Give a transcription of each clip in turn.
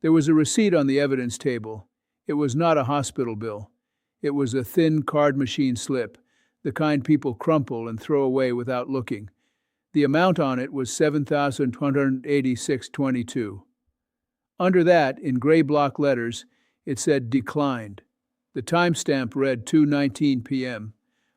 There was a receipt on the evidence table. It was not a hospital bill. It was a thin card machine slip, the kind people crumple and throw away without looking. The amount on it was $7,286.22. Under that, in gray block letters, it said declined. The timestamp read 2:19 p.m.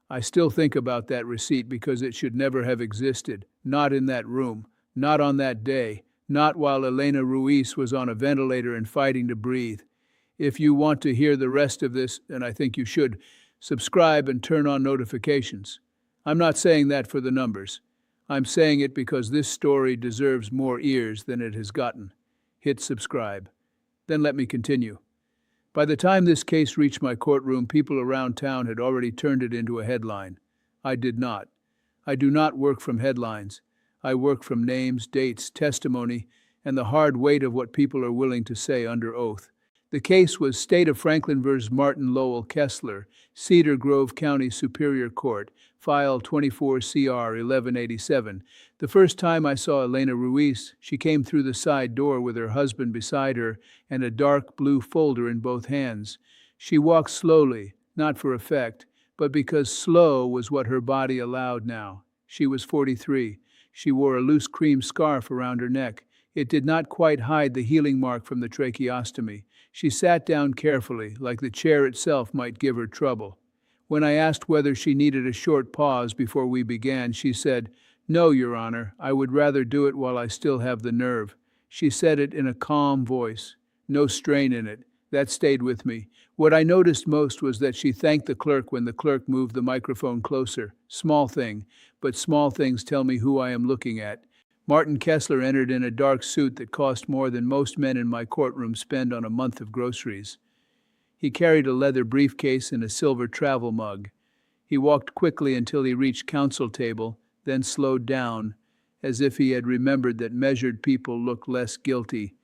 I still think about that receipt because it should never have existed, not in that room, not on that day, not while Elena Ruiz was on a ventilator and fighting to breathe. If you want to hear the rest of this, and I think you should, subscribe and turn on notifications. I'm not saying that for the numbers. I'm saying it because this story deserves more ears than it has gotten. Hit subscribe. Then let me continue. By the time this case reached my courtroom, people around town had already turned it into a headline. I did not. I do not work from headlines. I work from names, dates, testimony, and the hard weight of what people are willing to say under oath. The case was State of Franklin v. Martin Lowell Kessler, Cedar Grove County Superior Court, File 24 CR 1187. The first time I saw Elena Ruiz, she came through the side door with her husband beside her and a dark blue folder in both hands. She walked slowly, not for effect, but because slow was what her body allowed now. She was 43. She wore a loose cream scarf around her neck. It did not quite hide the healing mark from the tracheostomy. She sat down carefully, like the chair itself might give her trouble. When I asked whether she needed a short pause before we began, she said, "No, Your Honor, I would rather do it while I still have the nerve." She said it in a calm voice, no strain in it. That stayed with me. What I noticed most was that she thanked the clerk when the clerk moved the microphone closer. Small thing, but small things tell me who I am looking at. Martin Kessler entered in a dark suit that cost more than most men in my courtroom spend on a month of groceries. He carried a leather briefcase and a silver travel mug. He walked quickly until he reached counsel table, then slowed down, as if he had remembered that measured people look less guilty.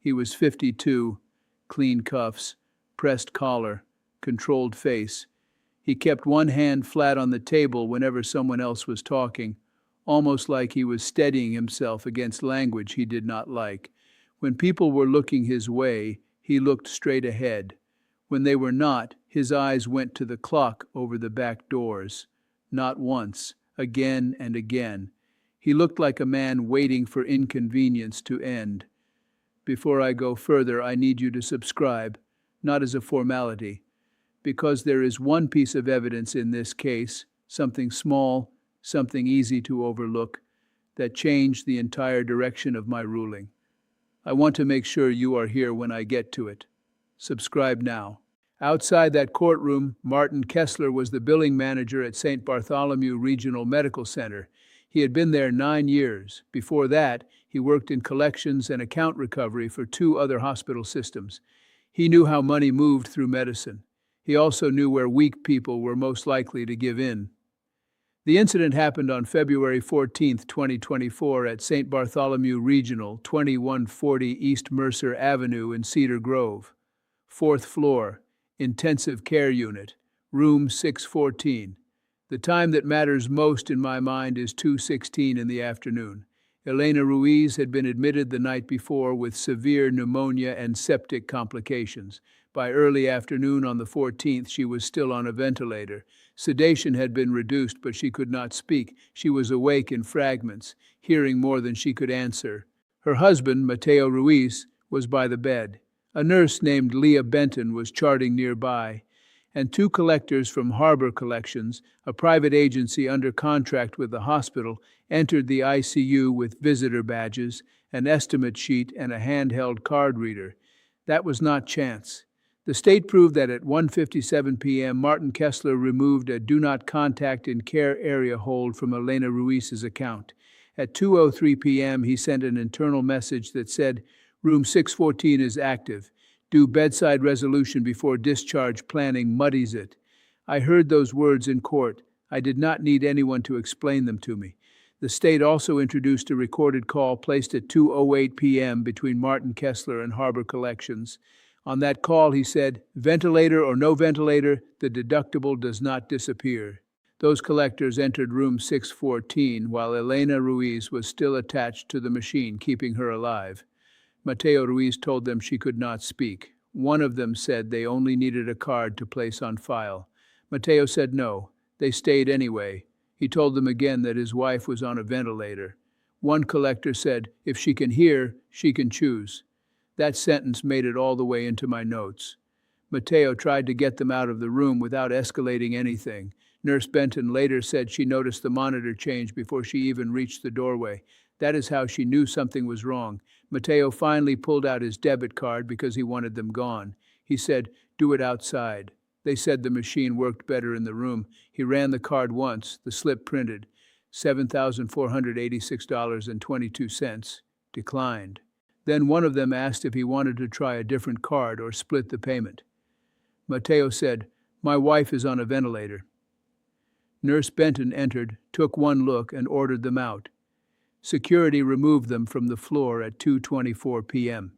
He was 52, clean cuffs, pressed collar, controlled face. He kept one hand flat on the table whenever someone else was talking, almost like he was steadying himself against language he did not like. When people were looking his way, he looked straight ahead. When they were not, his eyes went to the clock over the back doors. Not once, again and again. He looked like a man waiting for inconvenience to end. Before I go further, I need you to subscribe, not as a formality, because there is one piece of evidence in this case, something small, something easy to overlook, that changed the entire direction of my ruling. I want to make sure you are here when I get to it. Subscribe now. Outside that courtroom, Martin Kessler was the billing manager at St. Bartholomew Regional Medical Center. He had been there 9 years. Before that, he worked in collections and account recovery for 2 other hospital systems. He knew how money moved through medicine. He also knew where weak people were most likely to give in. The incident happened on February 14, 2024 at St. Bartholomew Regional, 2140 East Mercer Avenue in Cedar Grove. 4th floor, intensive care unit, room 614. The time that matters most in my mind is 2:16 in the afternoon. Elena Ruiz had been admitted the night before with severe pneumonia and septic complications. By early afternoon on the 14th, she was still on a ventilator. Sedation had been reduced, but she could not speak. She was awake in fragments, hearing more than she could answer. Her husband, Mateo Ruiz, was by the bed. A nurse named Leah Benton was charting nearby, and 2 collectors from Harbor Collections, a private agency under contract with the hospital, entered the ICU with visitor badges, an estimate sheet, and a handheld card reader. That was not chance. The state proved that at 1:57 p.m., Martin Kessler removed a do not contact in care area hold from Elena Ruiz's account. At 2:03 p.m., he sent an internal message that said, "Room 614 is active. Do bedside resolution before discharge planning muddies it." I heard those words in court. I did not need anyone to explain them to me. The state also introduced a recorded call placed at 2:08 p.m. between Martin Kessler and Harbor Collections. On that call, he said, "Ventilator or no ventilator, the deductible does not disappear." Those collectors entered room 614 while Elena Ruiz was still attached to the machine, keeping her alive. Mateo Ruiz told them she could not speak. One of them said they only needed a card to place on file. Mateo said no. They stayed anyway. He told them again that his wife was on a ventilator. One collector said, if she can hear, she can choose. That sentence made it all the way into my notes. Mateo tried to get them out of the room without escalating anything. Nurse Benton later said she noticed the monitor change before she even reached the doorway. That is how she knew something was wrong. Mateo finally pulled out his debit card because he wanted them gone. He said, do it outside. They said the machine worked better in the room. He ran the card once, the slip printed, $7,486.22, declined. Then one of them asked if he wanted to try a different card or split the payment. Mateo said, my wife is on a ventilator. Nurse Benton entered, took one look, and ordered them out. Security removed them from the floor at 2:24 p.m.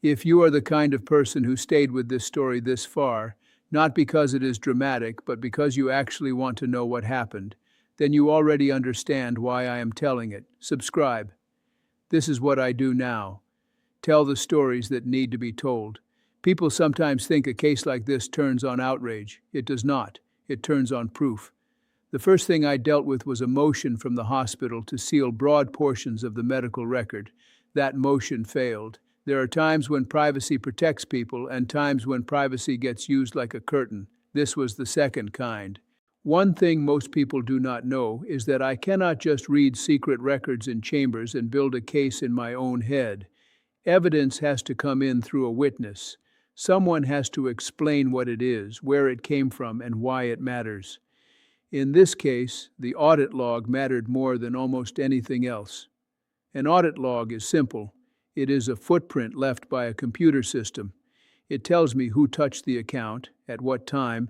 If you are the kind of person who stayed with this story this far, not because it is dramatic, but because you actually want to know what happened, then you already understand why I am telling it. Subscribe. This is what I do now. Tell the stories that need to be told. People sometimes think a case like this turns on outrage. It does not. It turns on proof. The first thing I dealt with was a motion from the hospital to seal broad portions of the medical record. That motion failed. There are times when privacy protects people and times when privacy gets used like a curtain. This was the second kind. One thing most people do not know is that I cannot just read secret records in chambers and build a case in my own head. Evidence has to come in through a witness. Someone has to explain what it is, where it came from, and why it matters. In this case, the audit log mattered more than almost anything else. An audit log is simple. It is a footprint left by a computer system. It tells me who touched the account, at what time,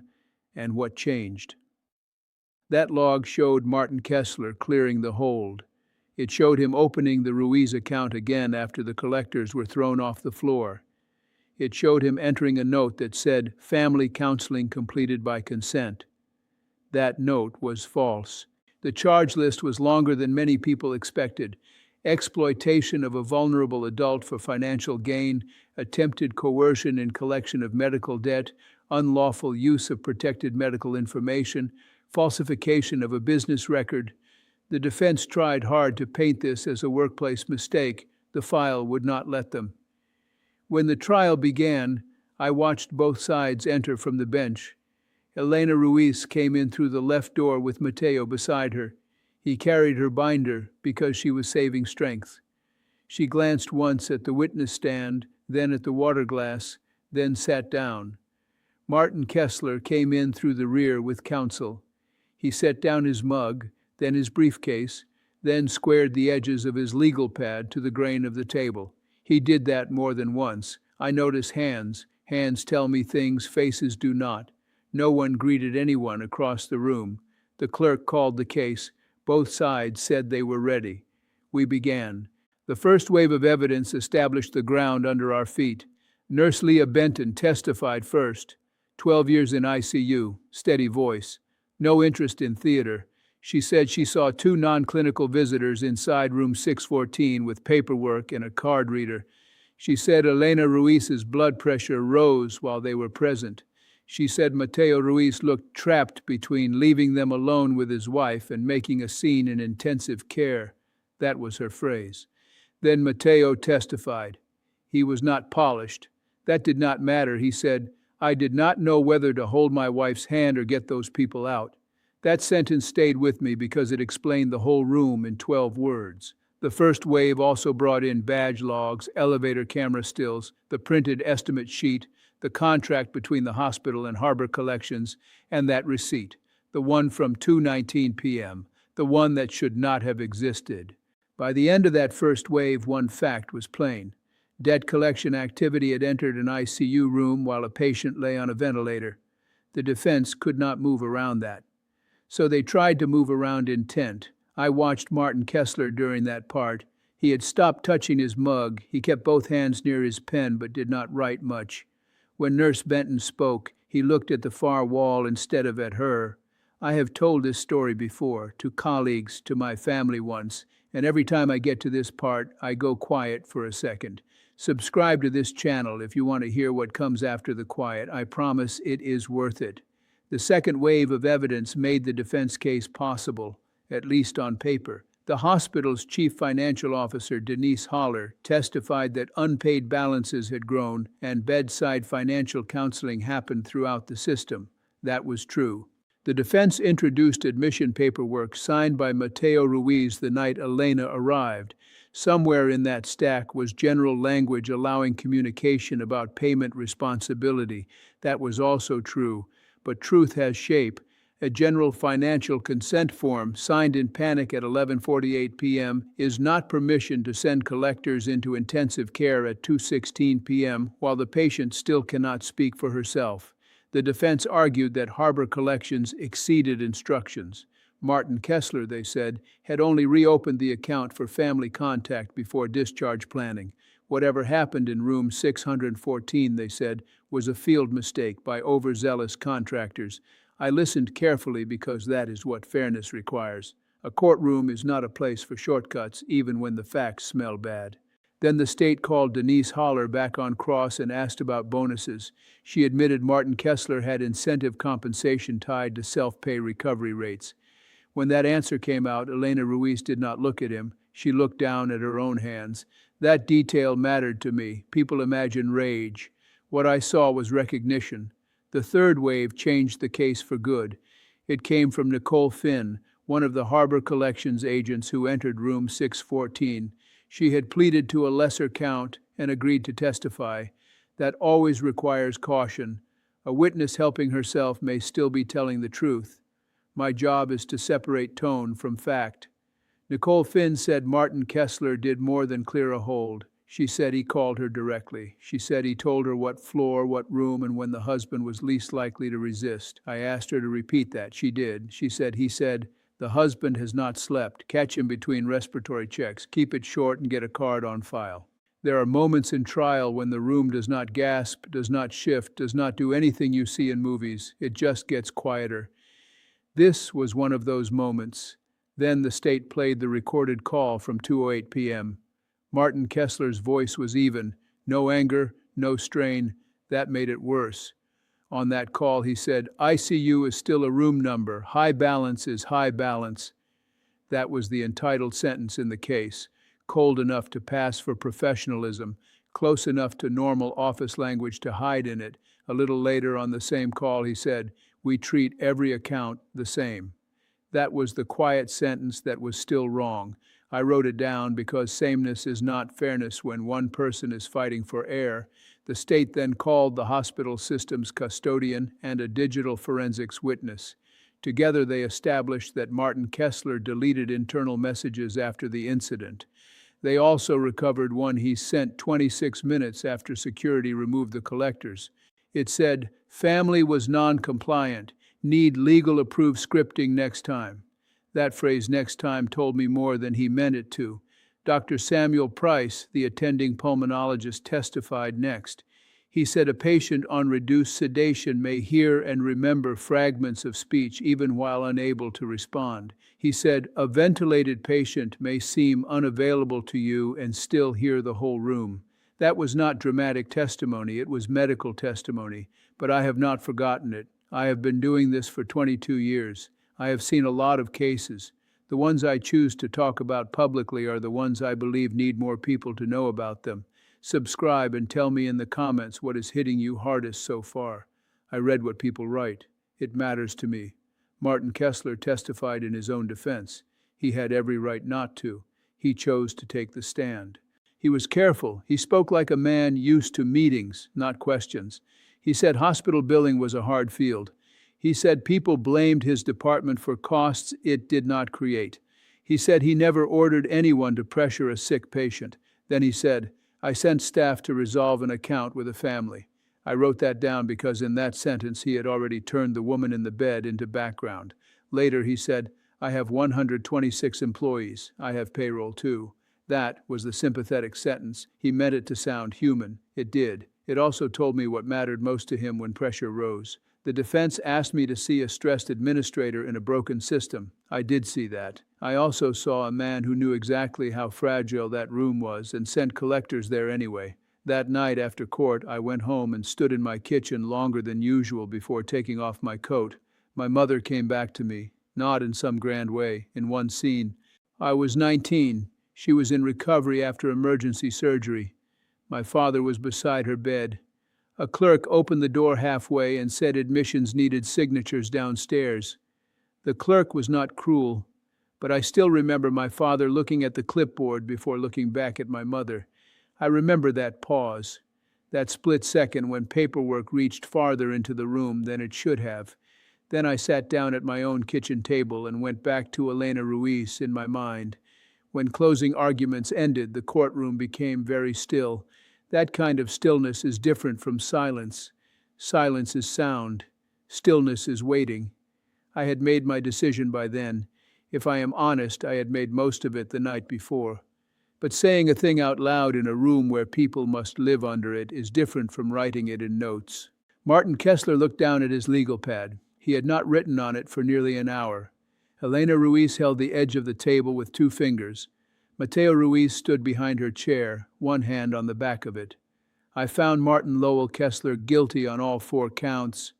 and what changed. That log showed Martin Kessler clearing the hold. It showed him opening the Ruiz account again after the collectors were thrown off the floor. It showed him entering a note that said, family counseling completed by consent. That note was false. The charge list was longer than many people expected. Exploitation of a vulnerable adult for financial gain, attempted coercion in collection of medical debt, unlawful use of protected medical information, falsification of a business record. The defense tried hard to paint this as a workplace mistake. The file would not let them. When the trial began, I watched both sides enter from the bench. Elena Ruiz came in through the left door with Mateo beside her. He carried her binder because she was saving strength. She glanced once at the witness stand, then at the water glass, then sat down. Martin Kessler came in through the rear with counsel. He set down his mug, then his briefcase, then squared the edges of his legal pad to the grain of the table. He did that more than once. I notice hands. Hands tell me things faces do not. No one greeted anyone across the room. The clerk called the case. Both sides said they were ready. We began. The first wave of evidence established the ground under our feet. Nurse Leah Benton testified first. 12 years in ICU, steady voice. No interest in theater. She said she saw 2 non-clinical visitors inside room 614 with paperwork and a card reader. She said Elena Ruiz's blood pressure rose while they were present. She said Mateo Ruiz looked trapped between leaving them alone with his wife and making a scene in intensive care. That was her phrase. Then Mateo testified. He was not polished. That did not matter, he said. I did not know whether to hold my wife's hand or get those people out. That sentence stayed with me because it explained the whole room in 12 words. The first wave also brought in badge logs, elevator camera stills, the printed estimate sheet, the contract between the hospital and Harbor Collections, and that receipt, the one from 2:19 p.m., the one that should not have existed. By the end of that first wave, one fact was plain. Debt collection activity had entered an ICU room while a patient lay on a ventilator. The defense could not move around that. So they tried to move around intent. I watched Martin Kessler during that part. He had stopped touching his mug. He kept both hands near his pen but did not write much. When Nurse Benton spoke, he looked at the far wall instead of at her. I have told this story before, to colleagues, to my family once, and every time I get to this part, I go quiet for a second. Subscribe to this channel if you want to hear what comes after the quiet. I promise it is worth it. The second wave of evidence made the defense case possible, at least on paper. The hospital's chief financial officer, Denise Holler, testified that unpaid balances had grown and bedside financial counseling happened throughout the system. That was true. The defense introduced admission paperwork signed by Mateo Ruiz the night Elena arrived. Somewhere in that stack was general language allowing communication about payment responsibility. That was also true, but truth has shape. A general financial consent form signed in panic at 11:48 p.m. is not permission to send collectors into intensive care at 2:16 p.m. while the patient still cannot speak for herself. The defense argued that Harbor Collections exceeded instructions. Martin Kessler, they said, had only reopened the account for family contact before discharge planning. Whatever happened in room 614, they said, was a field mistake by overzealous contractors. I listened carefully because that is what fairness requires. A courtroom is not a place for shortcuts, even when the facts smell bad. Then the state called Denise Holler back on cross and asked about bonuses. She admitted Martin Kessler had incentive compensation tied to self-pay recovery rates. When that answer came out, Elena Ruiz did not look at him. She looked down at her own hands. That detail mattered to me. People imagine rage. What I saw was recognition. The third wave changed the case for good. It came from Nicole Finn, one of the Harbor Collections agents who entered room 614. She had pleaded to a lesser count and agreed to testify. That always requires caution. A witness helping herself may still be telling the truth. My job is to separate tone from fact. Nicole Finn said Martin Kessler did more than clear a hold. She said he called her directly. She said he told her what floor, what room, and when the husband was least likely to resist. I asked her to repeat that. She did. She said, he said, the husband has not slept. Catch him between respiratory checks. Keep it short and get a card on file. There are moments in trial when the room does not gasp, does not shift, does not do anything you see in movies. It just gets quieter. This was one of those moments. Then the state played the recorded call from 2:08 p.m. Martin Kessler's voice was even. No anger, no strain. That made it worse. On that call, he said, ICU is still a room number. High balance is high balance. That was the entitled sentence in the case. Cold enough to pass for professionalism, close enough to normal office language to hide in it. A little later on the same call, he said, we treat every account the same. That was the quiet sentence that was still wrong. I wrote it down because sameness is not fairness when one person is fighting for air. The state then called the hospital system's custodian and a digital forensics witness. Together they established that Martin Kessler deleted internal messages after the incident. They also recovered one he sent 26 minutes after security removed the collectors. It said, family was non-compliant, need legal-approved scripting next time. That phrase, next time, told me more than he meant it to. Dr. Samuel Price, the attending pulmonologist, testified next. He said a patient on reduced sedation may hear and remember fragments of speech even while unable to respond. He said a ventilated patient may seem unavailable to you and still hear the whole room. That was not dramatic testimony, it was medical testimony, but I have not forgotten it. I have been doing this for 22 years. I have seen a lot of cases. The ones I choose to talk about publicly are the ones I believe need more people to know about them. Subscribe and tell me in the comments what is hitting you hardest so far. I read what people write. It matters to me. Martin Kessler testified in his own defense. He had every right not to. He chose to take the stand. He was careful. He spoke like a man used to meetings, not questions. He said hospital billing was a hard field. He said people blamed his department for costs it did not create. He said he never ordered anyone to pressure a sick patient. Then he said, I sent staff to resolve an account with a family. I wrote that down because in that sentence he had already turned the woman in the bed into background. Later he said, I have 126 employees. I have payroll too. That was the sympathetic sentence. He meant it to sound human. It did. It also told me what mattered most to him when pressure rose. The defense asked me to see a stressed administrator in a broken system. I did see that. I also saw a man who knew exactly how fragile that room was and sent collectors there anyway. That night after court, I went home and stood in my kitchen longer than usual before taking off my coat. My mother came back to me, not in some grand way, in one scene. I was 19. She was in recovery after emergency surgery. My father was beside her bed. A clerk opened the door halfway and said admissions needed signatures downstairs. The clerk was not cruel, but I still remember my father looking at the clipboard before looking back at my mother. I remember that pause, that split second when paperwork reached farther into the room than it should have. Then I sat down at my own kitchen table and went back to Elena Ruiz in my mind. When closing arguments ended, the courtroom became very still. That kind of stillness is different from silence. Silence is sound. Stillness is waiting. I had made my decision by then. If I am honest, I had made most of it the night before. But saying a thing out loud in a room where people must live under it is different from writing it in notes. Martin Kessler looked down at his legal pad. He had not written on it for nearly an hour. Elena Ruiz held the edge of the table with 2 fingers. Mateo Ruiz stood behind her chair, one hand on the back of it. I found Martin Lowell Kessler guilty on all 4 counts: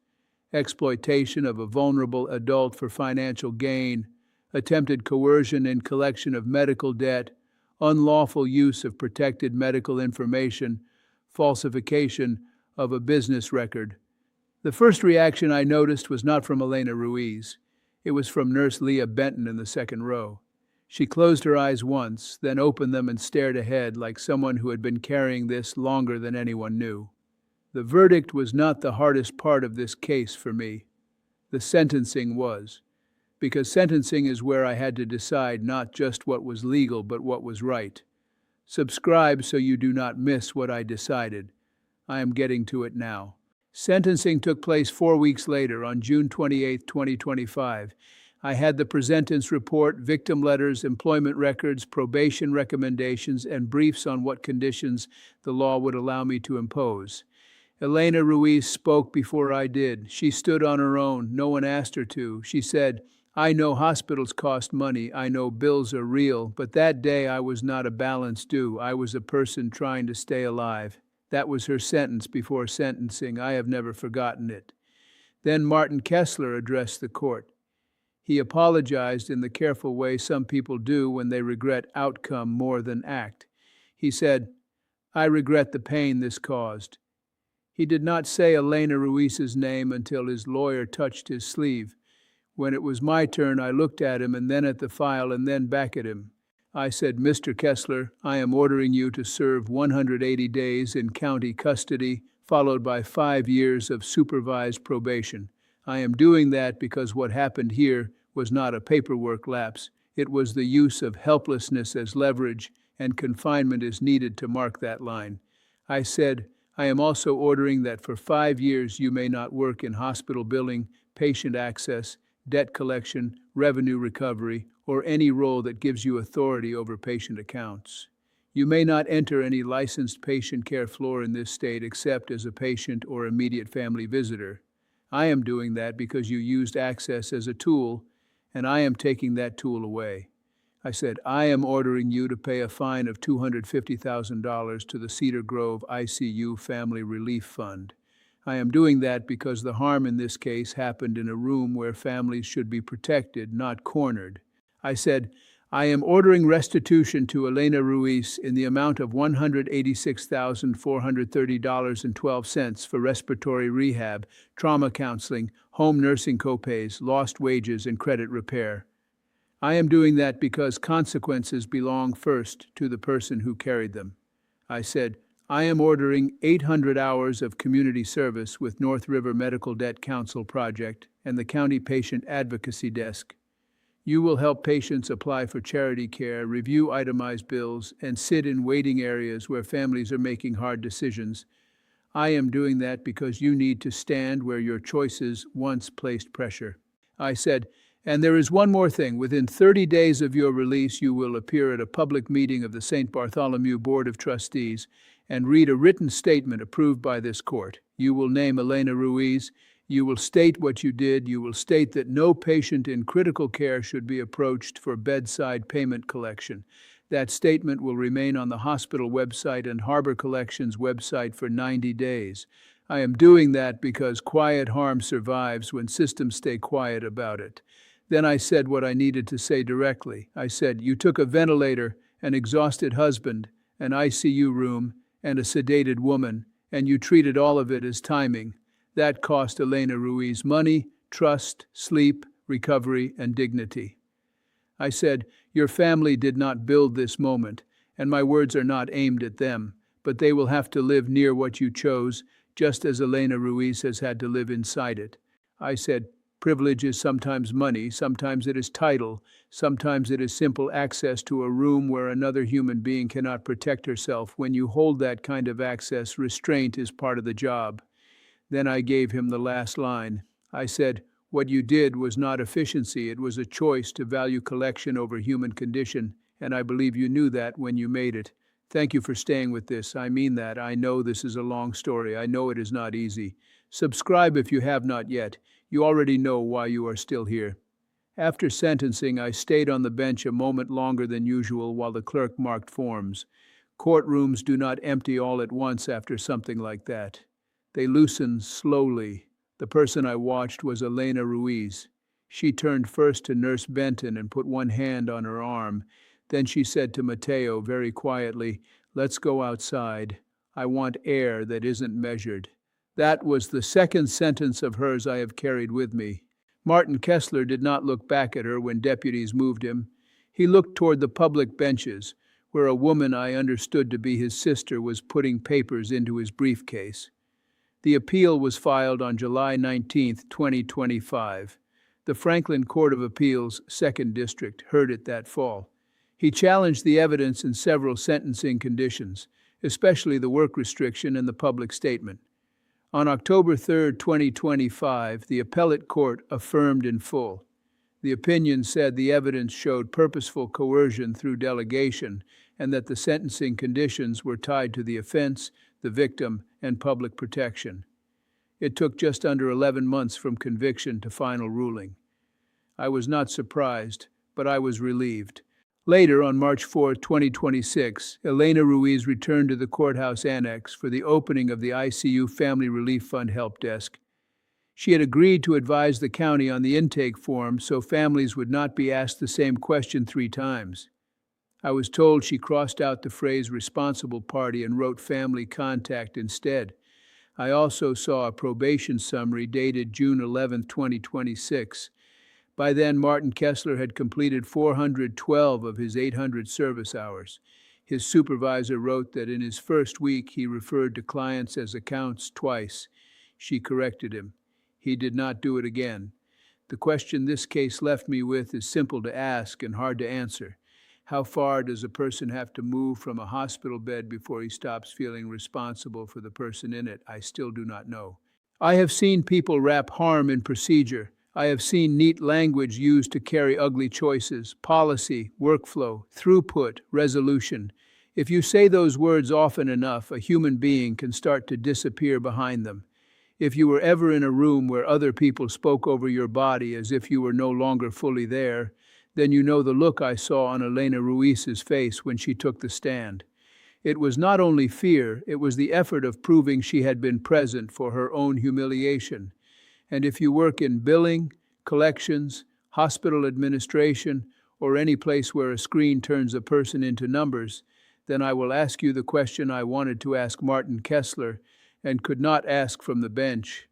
exploitation of a vulnerable adult for financial gain, attempted coercion and collection of medical debt, unlawful use of protected medical information, falsification of a business record. The first reaction I noticed was not from Elena Ruiz. It was from Nurse Leah Benton in the second row. She closed her eyes once, then opened them and stared ahead like someone who had been carrying this longer than anyone knew. The verdict was not the hardest part of this case for me. The sentencing was. Because sentencing is where I had to decide not just what was legal, but what was right. Subscribe so you do not miss what I decided. I am getting to it now. Sentencing took place 4 weeks later, on June 28, 2025. I had the presentence report, victim letters, employment records, probation recommendations, and briefs on what conditions the law would allow me to impose. Elena Ruiz spoke before I did. She stood on her own. No one asked her to. She said, "I know hospitals cost money. I know bills are real, but that day I was not a balance due. I was a person trying to stay alive." That was her sentence before sentencing. I have never forgotten it. Then Martin Kessler addressed the court. He apologized in the careful way some people do when they regret outcome more than act. He said, "I regret the pain this caused." He did not say Elena Ruiz's name until his lawyer touched his sleeve. When it was my turn, I looked at him and then at the file and then back at him. I said, "Mr. Kessler, I am ordering you to serve 180 days in county custody, followed by 5 years of supervised probation. I am doing that because what happened here was not a paperwork lapse. It was the use of helplessness as leverage, and confinement is needed to mark that line." I said, "I am also ordering that for 5 years you may not work in hospital billing, patient access, debt collection, revenue recovery, or any role that gives you authority over patient accounts. You may not enter any licensed patient care floor in this state except as a patient or immediate family visitor. I am doing that because you used access as a tool, and I am taking that tool away." I said, "I am ordering you to pay a fine of $250,000 to the Cedar Grove ICU Family Relief Fund. I am doing that because the harm in this case happened in a room where families should be protected, not cornered." I said, "I am ordering restitution to Elena Ruiz in the amount of $186,430.12 for respiratory rehab, trauma counseling, home nursing copays, lost wages, and credit repair. I am doing that because consequences belong first to the person who carried them." I said, "I am ordering 800 hours of community service with North River Medical Debt Council Project and the County Patient Advocacy Desk. You will help patients apply for charity care, review itemized bills, and sit in waiting areas where families are making hard decisions. I am doing that because you need to stand where your choices once placed pressure." I said, "And there is one more thing. Within 30 days of your release, you will appear at a public meeting of the St. Bartholomew Board of Trustees and read a written statement approved by this court. You will name Elena Ruiz. You will state what you did. You will state that no patient in critical care should be approached for bedside payment collection. That statement will remain on the hospital website and Harbor Collections website for 90 days. I am doing that because quiet harm survives when systems stay quiet about it. Then I said what I needed to say directly. I said, "You took a ventilator, an exhausted husband, an ICU room, and a sedated woman, and you treated all of it as timing. That cost Elena Ruiz money, trust, sleep, recovery, and dignity." I said, "Your family did not build this moment, and my words are not aimed at them, but they will have to live near what you chose, just as Elena Ruiz has had to live inside it." I said, "Privilege is sometimes money, sometimes it is title, sometimes it is simple access to a room where another human being cannot protect herself. When you hold that kind of access, restraint is part of the job." Then I gave him the last line. I said, "What you did was not efficiency, it was a choice to value collection over human condition, and I believe you knew that when you made it. Thank you for staying with this. I mean that. I know this is a long story. I know it is not easy. Subscribe if you have not yet. You already know why you are still here." After sentencing, I stayed on the bench a moment longer than usual while the clerk marked forms. Courtrooms do not empty all at once after something like that. They loosen slowly. The person I watched was Elena Ruiz. She turned first to Nurse Benton and put one hand on her arm. Then she said to Mateo very quietly, "Let's go outside. I want air that isn't measured." That was the second sentence of hers I have carried with me. Martin Kessler did not look back at her when deputies moved him. He looked toward the public benches, where a woman I understood to be his sister was putting papers into his briefcase. The appeal was filed on July 19, 2025. The Franklin Court of Appeals, 2nd District, heard it that fall. He challenged the evidence in several sentencing conditions, especially the work restriction and the public statement. On October 3, 2025, the appellate court affirmed in full. The opinion said the evidence showed purposeful coercion through delegation and that the sentencing conditions were tied to the offense, the victim, and public protection. It took just under 11 months from conviction to final ruling. I was not surprised, but I was relieved. Later, on March 4, 2026, Elena Ruiz returned to the courthouse annex for the opening of the ICU Family Relief Fund help desk. She had agreed to advise the county on the intake form so families would not be asked the same question 3 times. I was told she crossed out the phrase responsible party and wrote family contact instead. I also saw a probation summary dated June 11, 2026. By then, Martin Kessler had completed 412 of his 800 service hours. His supervisor wrote that in his first week he referred to clients as accounts twice. She corrected him. He did not do it again. The question this case left me with is simple to ask and hard to answer. How far does a person have to move from a hospital bed before he stops feeling responsible for the person in it? I still do not know. I have seen people wrap harm in procedure. I have seen neat language used to carry ugly choices, policy, workflow, throughput, resolution. If you say those words often enough, a human being can start to disappear behind them. If you were ever in a room where other people spoke over your body as if you were no longer fully there, then you know the look I saw on Elena Ruiz's face when she took the stand. It was not only fear, it was the effort of proving she had been present for her own humiliation. And if you work in billing, collections, hospital administration, or any place where a screen turns a person into numbers, then I will ask you the question I wanted to ask Martin Kessler and could not ask from the bench.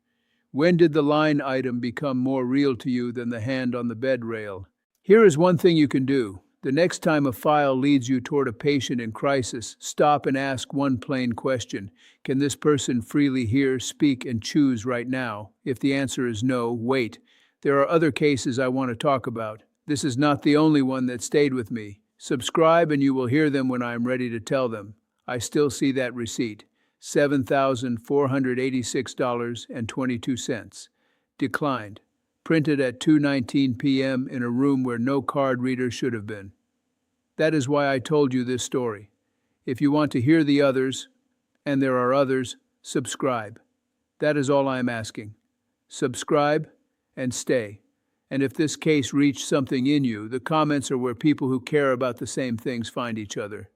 When did the line item become more real to you than the hand on the bed rail? Here is one thing you can do. The next time a file leads you toward a patient in crisis, stop and ask one plain question. Can this person freely hear, speak, and choose right now? If the answer is no, wait. There are other cases I want to talk about. This is not the only one that stayed with me. Subscribe and you will hear them when I am ready to tell them. I still see that receipt. $7,486.22. Declined. Printed at 2:19 p.m. in a room where no card reader should have been. That is why I told you this story. If you want to hear the others, and there are others, subscribe. That is all I am asking. Subscribe and stay. And if this case reached something in you, the comments are where people who care about the same things find each other.